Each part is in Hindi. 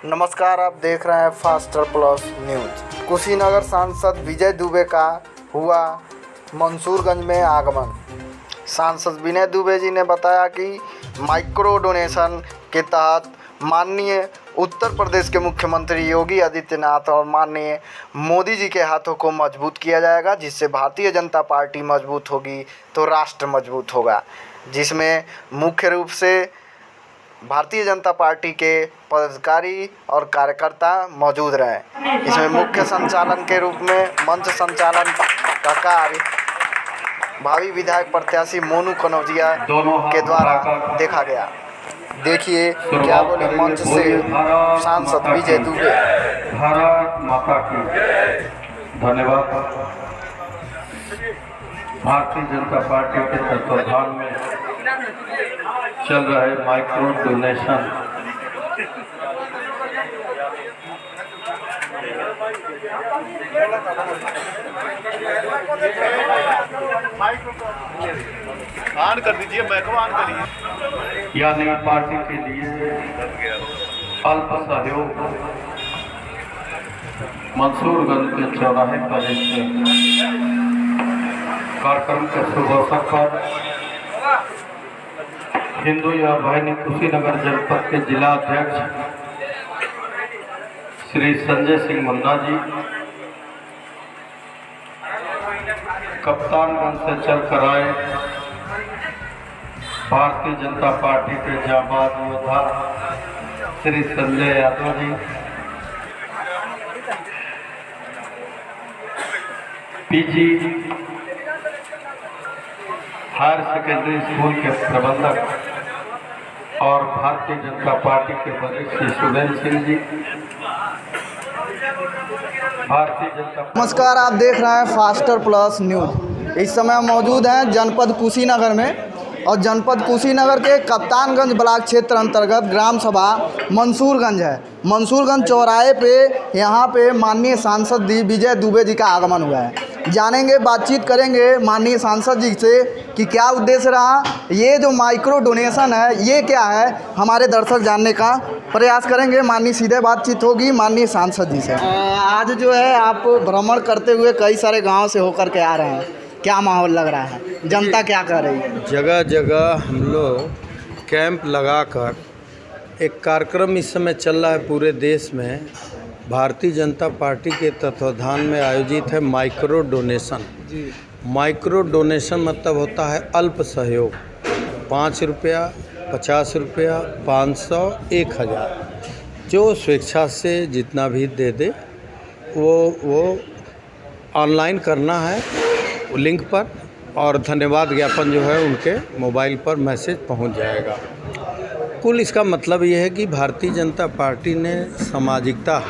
नमस्कार, आप देख रहे हैं फास्टर प्लस न्यूज। कुशीनगर सांसद विजय दुबे का हुआ मंसूरगंज में आगमन। सांसद विनय दुबे जी ने बताया कि माइक्रो डोनेशन के तहत माननीय उत्तर प्रदेश के मुख्यमंत्री योगी आदित्यनाथ और माननीय मोदी जी के हाथों को मजबूत किया जाएगा, जिससे भारतीय जनता पार्टी मजबूत होगी तो राष्ट्र मजबूत होगा, जिसमें मुख्य रूप से भारतीय जनता पार्टी के पदाधिकारी और कार्यकर्ता मौजूद रहे। इसमें मुख्य संचालन के रूप में मंच संचालन का कार्य भावी विधायक प्रत्याशी मोनू कनौजिया के द्वारा देखा गया। देखिए क्या बोले मंच से सांसद विजय दुबे। भारत माता की धन्यवाद। भारतीय जनता पार्टी के तत्वाधान में चल रहे माइक्रो डोनेशन ऑन कर दीजिए, मैको ऑन करिए। यानी पार्टी के लिए अल्प सहयोग मंसूरगंज के चौराहे पर एक कार्यक्रम के शुभ अवसर पर हिंदू या वाहिनी कुशीनगर जनपद के जिला अध्यक्ष श्री संजय सिंह मुन्ना जी कप्तानगंज से चलकर आए भारतीय जनता पार्टी के जाबाज योद्धा Shri Sanjay Yadav ji, PG higher secondary school के प्रबंधक और भारतीय जनता पार्टी के वरिष्ठ सुरेंद्र सिंह जी, भारतीय जनता। नमस्कार, आप देख रहे हैं फास्टर प्लस न्यूज। इस समय हम मौजूद हैं जनपद कुशीनगर में, और जनपद कुशीनगर के कप्तानगंज ब्लॉक क्षेत्र अंतर्गत ग्राम सभा मंसूरगंज है। मंसूरगंज चौराहे पे यहाँ पे माननीय सांसद विजय दुबे जी का आगमन हुआ है। जानेंगे, बातचीत करेंगे माननीय सांसद जी से कि क्या उद्देश्य रहा, ये जो माइक्रो डोनेशन है ये क्या है, हमारे दर्शक जानने का प्रयास करेंगे। माननीय सीधे बातचीत होगी माननीय सांसद जी से। आज जो है आप भ्रमण करते हुए कई सारे गाँव से होकर के आ रहे हैं, क्या माहौल लग रहा है, जनता क्या कर रही है? जगह जगह हम लोग कैंप लगाकर एक कार्यक्रम इस समय चल रहा है पूरे देश में। भारतीय जनता पार्टी के तत्वाधान में आयोजित है माइक्रो डोनेशन। माइक्रो डोनेशन मतलब होता है अल्प सहयोग, 5 रुपया, 50 रुपया, 500, 1000, जो स्वेच्छा से जितना भी दे दे वो ऑनलाइन करना है लिंक पर, और धन्यवाद ज्ञापन जो है उनके मोबाइल पर मैसेज पहुंच जाएगा। कुल इसका मतलब ये है कि भारतीय जनता पार्टी ने सामाजिकता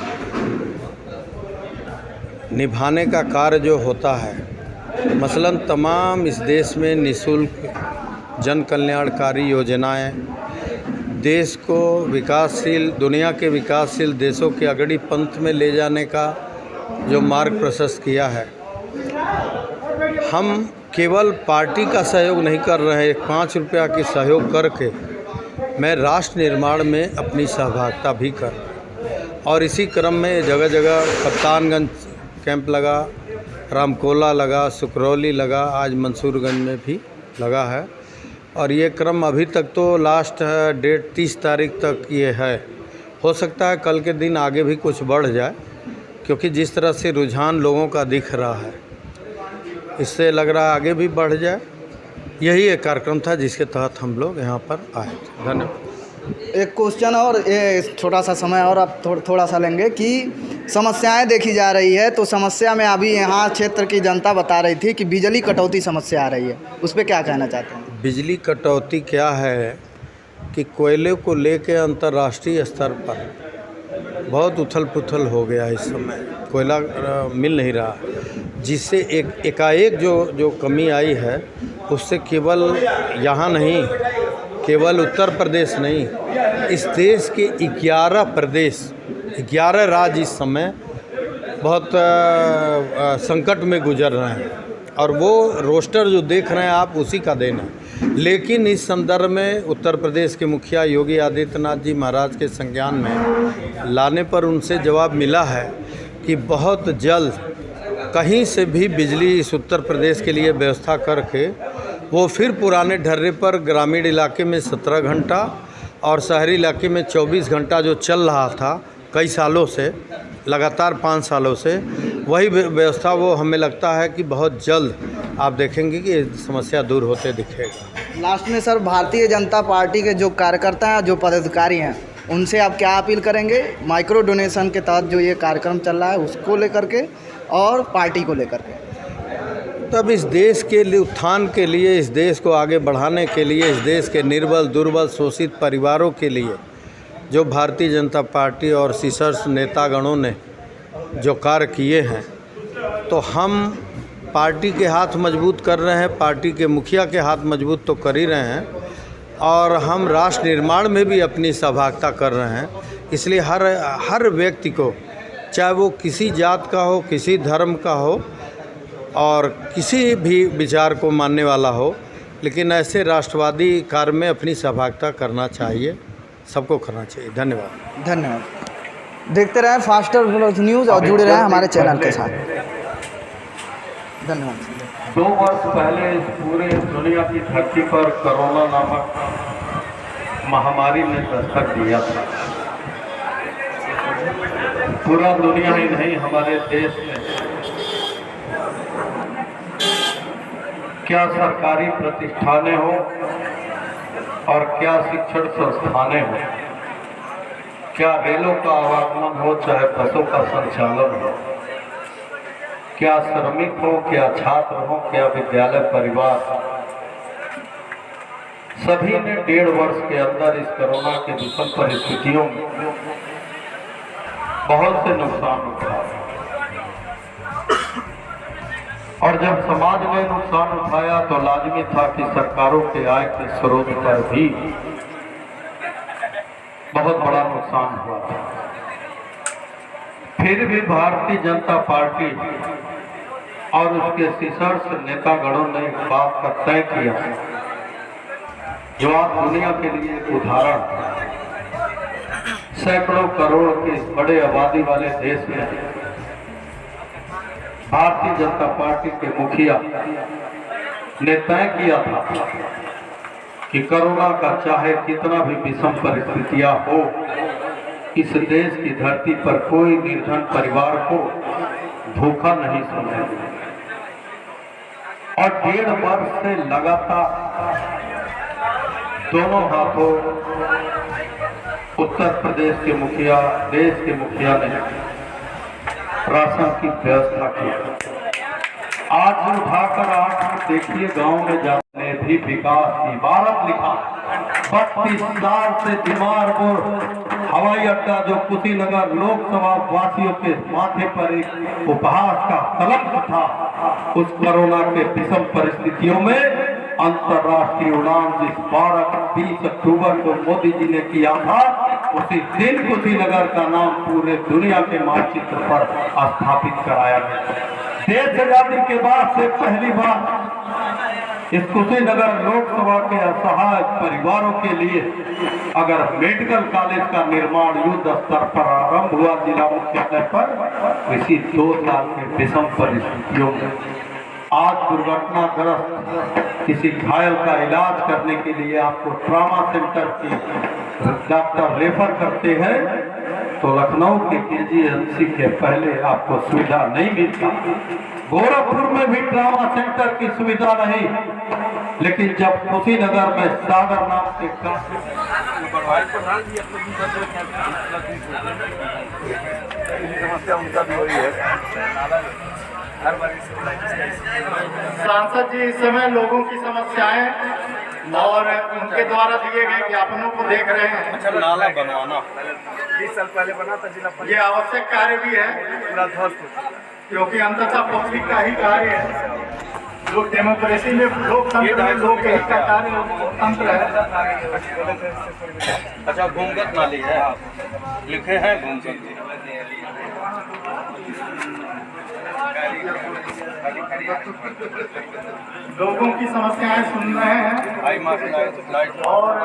निभाने का कार्य जो होता है, मसलन तमाम इस देश में निःशुल्क जन कल्याणकारी योजनाएं देश को विकासशील, दुनिया के विकासशील देशों के अग्रणी पंथ में ले जाने का जो मार्ग प्रशस्त किया है। हम केवल पार्टी का सहयोग नहीं कर रहे हैं, 5 रुपया की सहयोग करके मैं राष्ट्र निर्माण में अपनी सहभागिता भी कर, और इसी क्रम में जगह जगह कप्तानगंज कैंप लगा, रामकोला लगा, सुकरौली लगा, आज मंसूरगंज में भी लगा है। और ये क्रम अभी तक तो लास्ट है, डेट 30 तारीख तक ये है। हो सकता है कल के दिन आगे भी कुछ बढ़ जाए, क्योंकि जिस तरह से रुझान लोगों का दिख रहा है इससे लग रहा है आगे भी बढ़ जाए। यही एक कार्यक्रम था जिसके तहत हम लोग यहाँ पर आए थे। धन्यवाद। एक क्वेश्चन और ये छोटा सा समय और आप थोड़ा सा लेंगे कि समस्याएं देखी जा रही है, तो समस्या में अभी यहाँ क्षेत्र की जनता बता रही थी कि बिजली कटौती समस्या आ रही है, उस पर क्या कहना चाहते हैं? बिजली कटौती क्या है कि कोयले को लेके अंतर्राष्ट्रीय स्तर पर बहुत उथल पुथल हो गया इस समय, कोयला मिल नहीं रहा, जिससे एकाएक जो कमी आई है उससे केवल यहाँ नहीं, केवल उत्तर प्रदेश नहीं, इस देश के 11 प्रदेश, 11 राज्य इस समय बहुत संकट में गुजर रहे हैं। और वो रोस्टर जो देख रहे हैं आप, उसी का देन है। लेकिन इस संदर्भ में उत्तर प्रदेश के मुखिया योगी आदित्यनाथ जी महाराज के संज्ञान में लाने पर उनसे जवाब मिला है कि बहुत जल्द कहीं से भी बिजली इस उत्तर प्रदेश के लिए व्यवस्था करके वो फिर पुराने ढर्रे पर ग्रामीण इलाके में 17 घंटा और शहरी इलाके में 24 घंटा जो चल रहा था कई सालों से, लगातार 5 सालों से, वही व्यवस्था वो हमें लगता है कि बहुत जल्द आप देखेंगे कि ये समस्या दूर होते दिखेगा। लास्ट में सर, भारतीय जनता पार्टी के जो कार्यकर्ता हैं, जो पदाधिकारी हैं, उनसे आप क्या अपील करेंगे माइक्रो डोनेशन के तहत जो ये कार्यक्रम चल रहा है उसको लेकर के और पार्टी को लेकर के? तब इस देश के लिए उत्थान के लिए, इस देश को आगे बढ़ाने के लिए, इस देश के निर्बल दुर्बल शोषित परिवारों के लिए जो भारतीय जनता पार्टी और शीर्ष नेतागणों ने जो कार्य किए हैं, तो हम पार्टी के हाथ मजबूत कर रहे हैं, पार्टी के मुखिया के हाथ मजबूत तो कर ही रहे हैं, और हम राष्ट्र निर्माण में भी अपनी सहभागिता कर रहे हैं। इसलिए हर व्यक्ति को, चाहे वो किसी जात का हो, किसी धर्म का हो और किसी भी विचार को मानने वाला हो, लेकिन ऐसे राष्ट्रवादी कार्य में अपनी सहभागिता करना चाहिए, सबको करना चाहिए। धन्यवाद। धन्यवाद। देखते रहें फास्टर प्लस न्यूज़ और जुड़े रहें हमारे चैनल के साथ। धन्यवाद। 2 वर्ष पहले इस पूरे दुनिया की धरती पर कोरोना नामक महामारी ने दस्तक दिया था। पूरा दुनिया ही नहीं, हमारे देश में क्या सरकारी प्रतिष्ठानें हो और क्या शिक्षण संस्थानें हो, क्या रेलों का आवागमन हो, चाहे बसों का संचालन हो, क्या श्रमिक हो, क्या छात्र हो, क्या विद्यालय परिवार, सभी ने 1.5 वर्ष के अंदर इस कोरोना के विषम परिस्थितियों में बहुत से नुकसान उठाए। और जब समाज ने नुकसान उठाया तो लाजमी था कि सरकारों के आय के स्रोत पर भी बहुत बड़ा नुकसान हुआ था। फिर भी भारतीय जनता पार्टी और उसके शीर्ष नेतागणों ने एक बात का तय किया जो आज दुनिया के लिए एक उदाहरण है। सैकड़ों करोड़ के इस बड़े आबादी वाले देश में भारतीय जनता पार्टी के मुखिया ने तय किया था कि कोरोना का चाहे कितना भी विषम परिस्थितियां हो, इस देश की धरती पर कोई निर्धन परिवार को भूखा नहीं सोएगा। और 1.5 वर्ष से लगातार दोनों हाथों उत्तर प्रदेश के मुखिया, देश के मुखिया ने राशन की व्यवस्था की। आज उठाकर आप देखिए, गांव में जाने भी विकास की इबारत लिखा। 32 साल से बीमार वो हवाई अड्डा जो कुशीनगर लोकसभा वासियों के माथे पर एक उपहास का कलंक था, उस कोरोना के विषम परिस्थितियों में अंतर्राष्ट्रीय उड़ान जिस 20 अक्टूबर को मोदी जी ने किया था, उसी दिन कुशीनगर का नाम पूरे दुनिया के मानचित्र पर स्थापित कराया गया। देश आजादी के बाद से पहली बार इस कुशीनगर लोकसभा के असहाय परिवारों के लिए अगर मेडिकल कॉलेज का निर्माण युद्ध स्तर पर आरंभ हुआ जिला मुख्यालय पर, इसी 2 साल के विषम परिस्थितियों में आज दुर्घटनाग्रस्त किसी घायल का इलाज करने के लिए आपको ट्रॉमा सेंटर की डॉक्टर रेफर करते हैं तो लखनऊ के KGMC के पहले आपको सुविधा नहीं मिलती। गोरखपुर में भी ट्रॉमा सेंटर की सुविधा नहीं, लेकिन जब कुशीनगर में सागर नाम से समस्या उनका भी वही है। सांसद जी इस समय लोगों की समस्याएं और उनके द्वारा दिए गए ज्ञापनों को देख रहे हैं। नाला बनवाना 20 साल पहले बना था जिला ये आवश्यक कार्य भी है, पूरा ध्वस्त हो चुका, क्योंकि अंततः पब्लिक का ही कार्य है। जो डेमोक्रेसी में लोकतंत्र है, लोकहित का कार्य लोकतंत्र है। अच्छा, घूमगत नाली है, लिखे हैं घूमगत। लोगों की समस्याएं सुन रहे हैं और